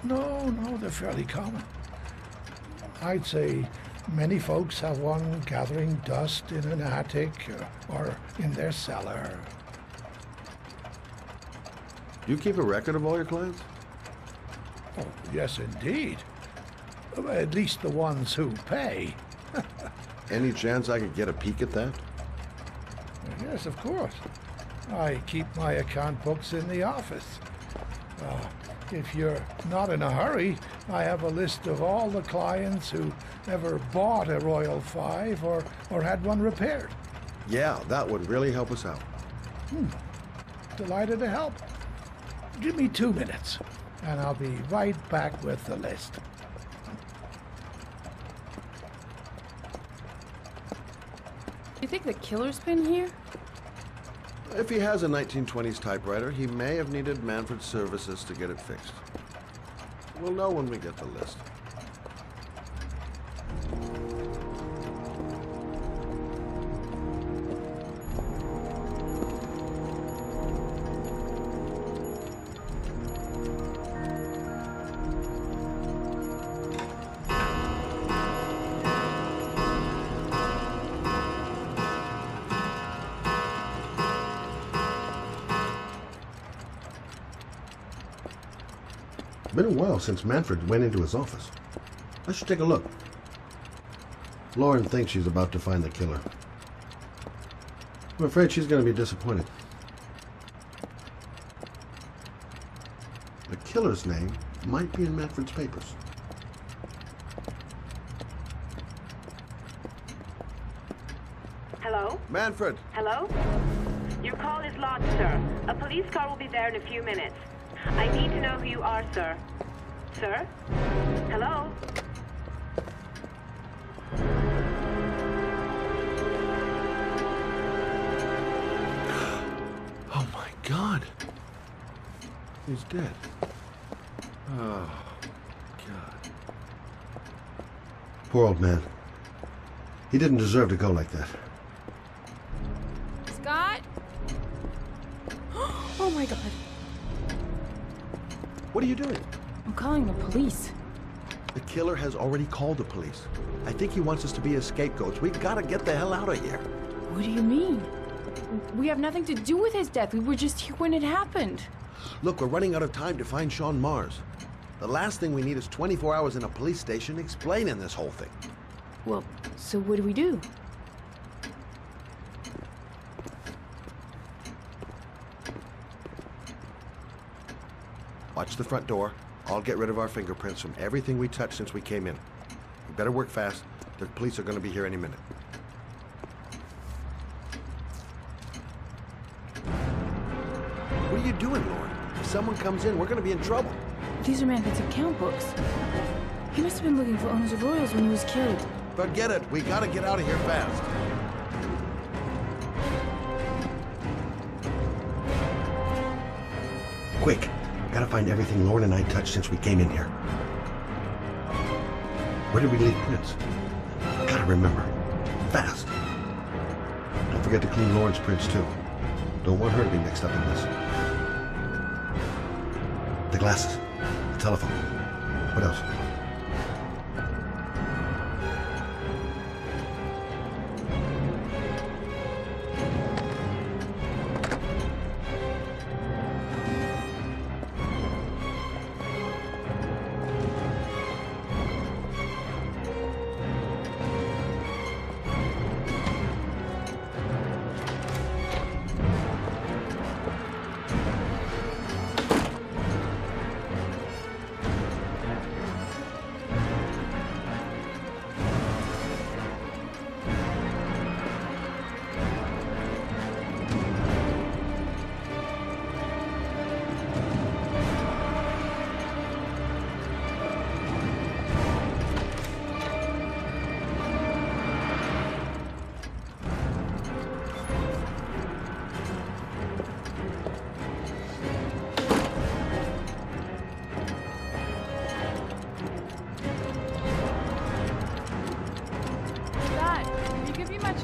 No, they're fairly common. I'd say many folks have one gathering dust in an attic or in their cellar. Do you keep a record of all your clients? Oh, yes, indeed. At least the ones who pay. Any chance I could get a peek at that? Yes, of course. I keep my account books in the office. If you're not in a hurry, I have a list of all the clients who ever bought a Royal 5 or had one repaired. Yeah, that would really help us out. Delighted to help. Give me 2 minutes, and I'll be right back with the list. You think the killer's been here? If he has a 1920s typewriter, he may have needed Manfred's services to get it fixed. We'll know when we get the list. Been a while since Manfred went into his office. I should take a look. Lauren thinks she's about to find the killer. I'm afraid she's going to be disappointed. The killer's name might be in Manfred's papers. Hello? Manfred! Hello? Your call is lodged, sir. A police car will be there in a few minutes. I need to know who you are, sir. Sir? Hello? Oh my God! He's dead. Oh, God. Poor old man. He didn't deserve to go like that. Scott? Oh my God. What are you doing? I'm calling the police. The killer has already called the police. I think he wants us to be his scapegoats. We gotta get the hell out of here. What do you mean? We have nothing to do with his death. We were just here when it happened. Look, we're running out of time to find Sean Mars. The last thing we need is 24 hours in a police station explaining this whole thing. Well, so what do we do? Watch the front door. I'll get rid of our fingerprints from everything we touched since we came in. We better work fast. The police are going to be here any minute. What are you doing, Lord? If someone comes in, we're going to be in trouble. These are Manfred's account books. He must have been looking for owners of Royals when he was killed. Forget it. We got to get out of here fast. Quick! Gotta find everything Lauren and I touched since we came in here. Where did we leave prints? Gotta remember. Fast! Don't forget to clean Lauren's prints, too. Don't want her to be mixed up in this. The glasses. The telephone. What else?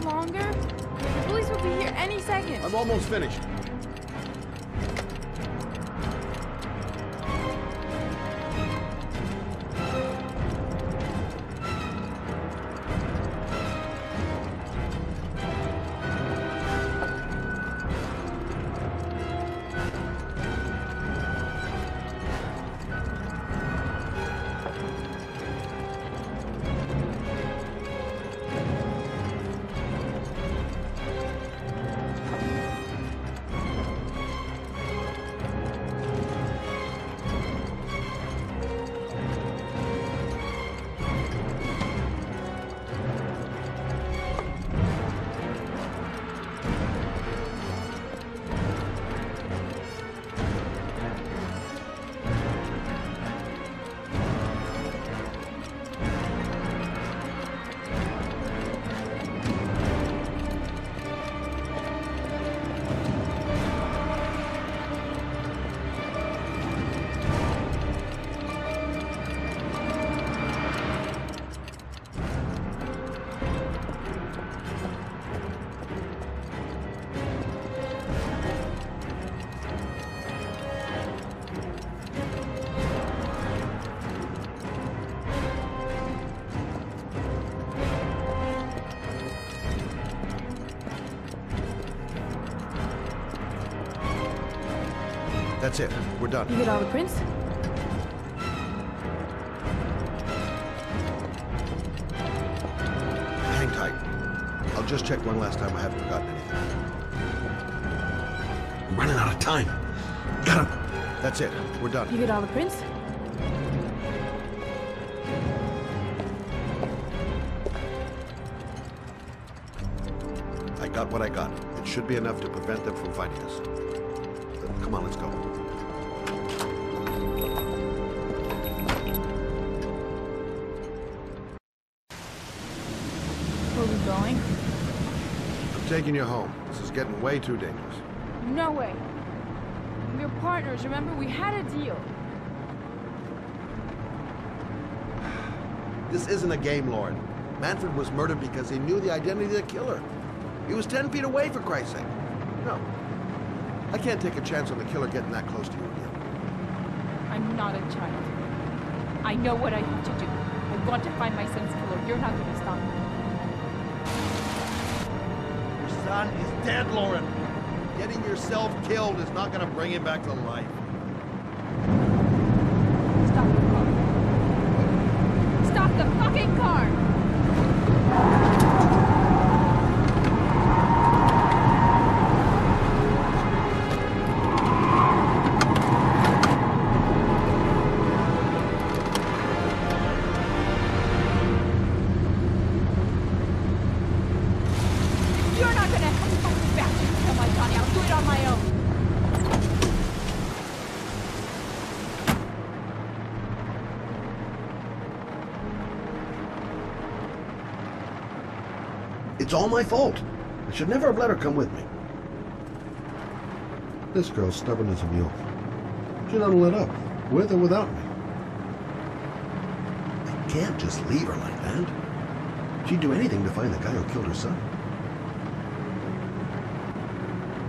Longer? The police will be here any second. I'm almost finished. That's it. We're done. You get all the prints? Hang tight. I'll just check one last time I haven't forgotten anything. I'm running out of time. Got him. That's it. We're done. You get all the prints? I got what I got. It should be enough to prevent them from finding us. Come on, let's go. Where are we going? I'm taking you home. This is getting way too dangerous. No way. We're partners, remember? We had a deal. This isn't a game, Lauren. Manfred was murdered because he knew the identity of the killer. He was 10 feet away, for Christ's sake. No. I can't take a chance on the killer getting that close to you again. I'm not a child. I know what I need to do. I want to find my son's killer. You're not going to stop me. Your son is dead, Lauren. Getting yourself killed is not going to bring him back to life. Stop the car. Stop the fucking car! It's all my fault. I should never have let her come with me. This girl's stubborn as a mule. She doesn't let up, with or without me. I can't just leave her like that. She'd do anything to find the guy who killed her son.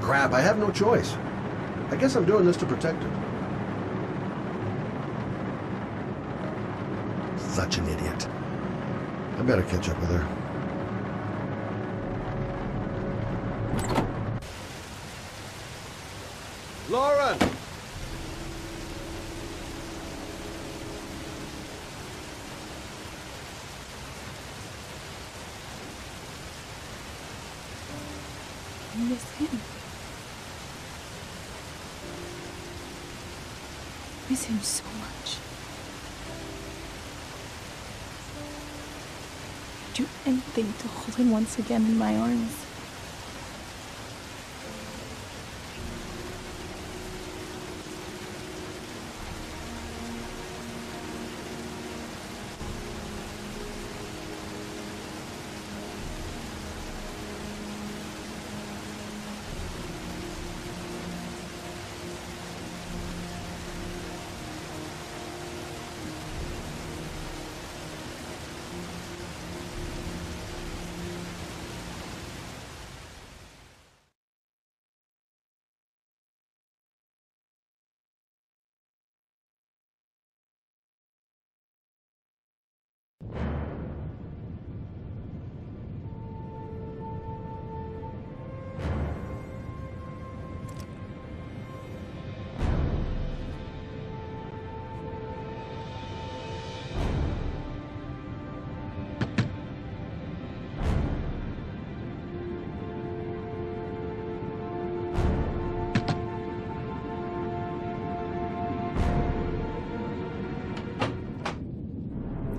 Crap, I have no choice. I guess I'm doing this to protect her. Such an idiot. I better catch up with her. Lauren! I miss him. I miss him so much. I'd do anything to hold him once again in my arms.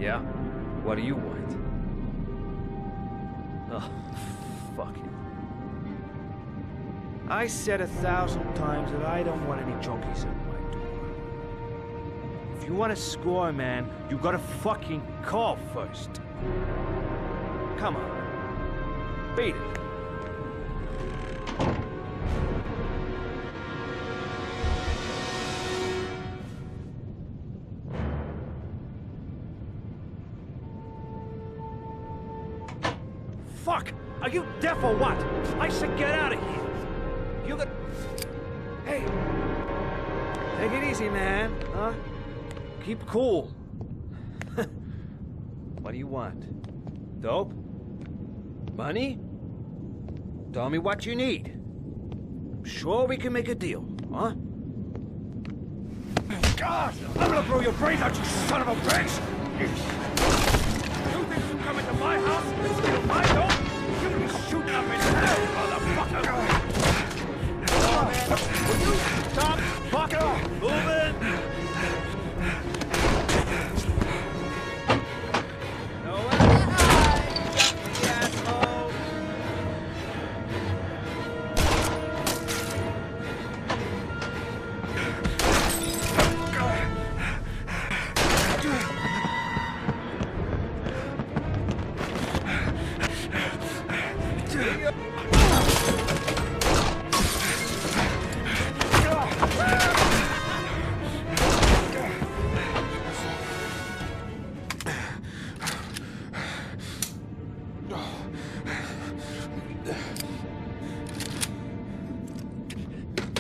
Yeah? What do you want? Oh, fuck it. I said 1,000 times that I don't want any junkies at my door. If you want to score, man, you gotta fucking call first. Come on. Beat it. Fuck! Are you deaf or what? I said get out of here! You got... Hey! Take it easy, man, huh? Keep cool. What do you want? Dope? Money? Tell me what you need. I'm sure we can make a deal, huh? God! I'm gonna blow your brains out, you son of a bitch! You think you come into my house and steal my dope? You're gonna be shooting up in hell, motherfucker! Will you stop fucking moving? Nowhere to hide, you asshole.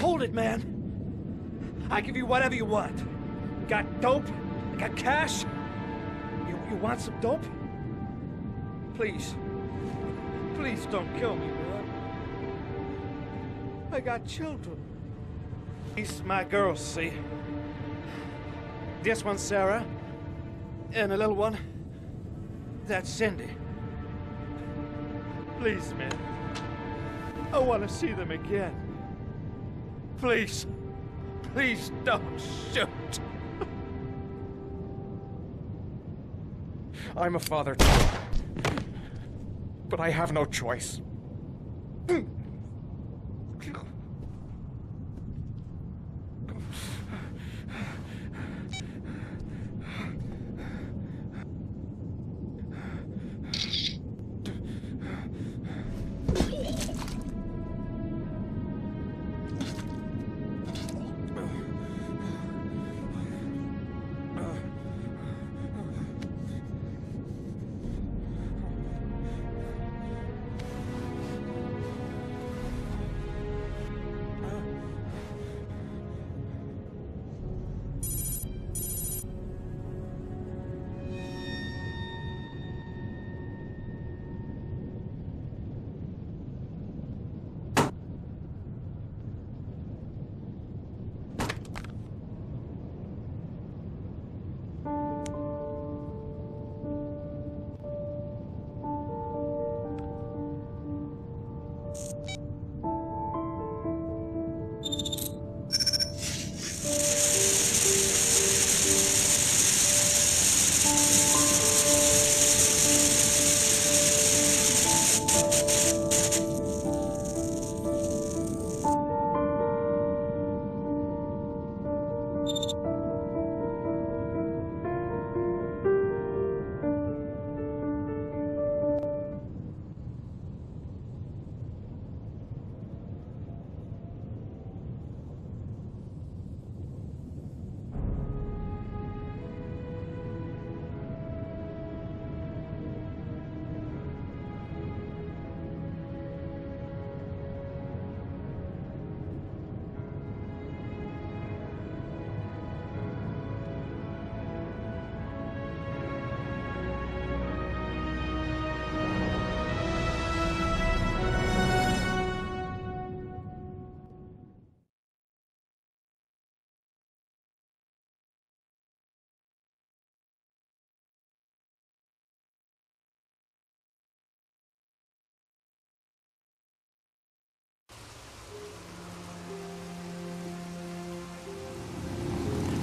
Hold it, man. I give you whatever you want. Got dope? Got cash? You want some dope? Please. Please don't kill me, man. I got children. These my girls, see? This one's Sarah. And the little one, that's Cindy. Please, man. I want to see them again. Please. Please don't shoot. I'm a father too. But I have no choice.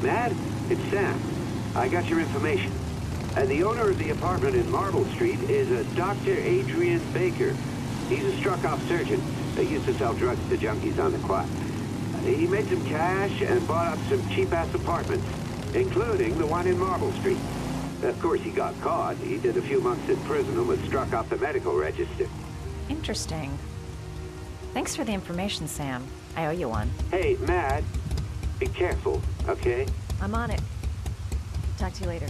Matt, it's Sam. I got your information. The owner of the apartment in Marble Street is a Dr. Adrian Baker. He's a struck-off surgeon. He used to sell drugs to junkies on the quad. He made some cash and bought up some cheap-ass apartments, including the one in Marble Street. Of course, he got caught. He did a few months in prison and was struck off the medical register. Interesting. Thanks for the information, Sam. I owe you one. Hey, Matt, be careful, okay? I'm on it. Talk to you later.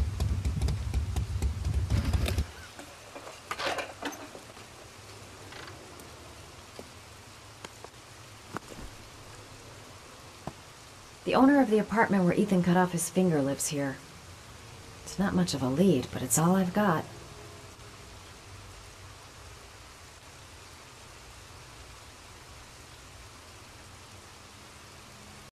The owner of the apartment where Ethan cut off his finger lives here. It's not much of a lead, but it's all I've got.